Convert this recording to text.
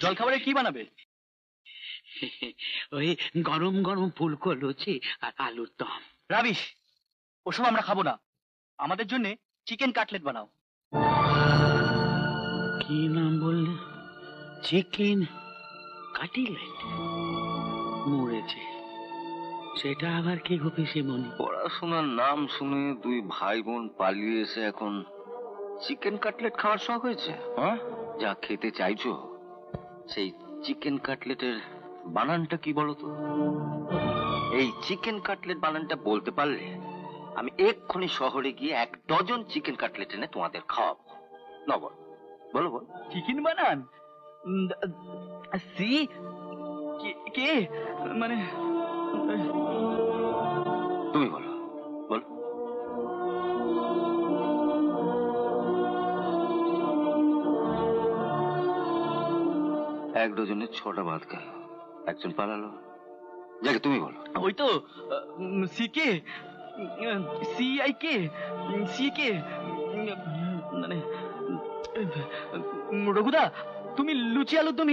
জলখাবারে কি বানাবে? ওই গরম গরম ফুলকো লুচি আর আলুর দম। রাবিশ, ওসব আমরা খাবো না। আমাদের জন্য চিকেন কাটলেট বানাও। কি নাম বললে? Chicken cutlet? মরেছে। সেটা আবার কি গো পিসিমণি? পড়াশোনার নাম শুনে দুই ভাই বোন পালিয়ে এসে এখন চিকেন কাটলেট খাওয়ার শখ হয়েছে? হ্যাঁ, যা খেতে চাইছো সেই চিকেন কাটলেটের বানানটা কি বলো তো? এই চিকেন কাটলেট বানানটা বলতে পারলে আমি এক্ষুনি শহরে গিয়ে 1 ডজন চিকেন কাটলেট এনে তোমাদের খাওয়াবো। না বল, বলো বল। চিকেন বানান? সি কে মানে? তুমি বলো, বলো। এক ডজনে 6টা ভাত গেল, একজন পালালো। যাকে তুমি বলো। ওই তো সিকে, CIK, সিকে মানে। রঘুদা, তুমি লুচি আলুর দম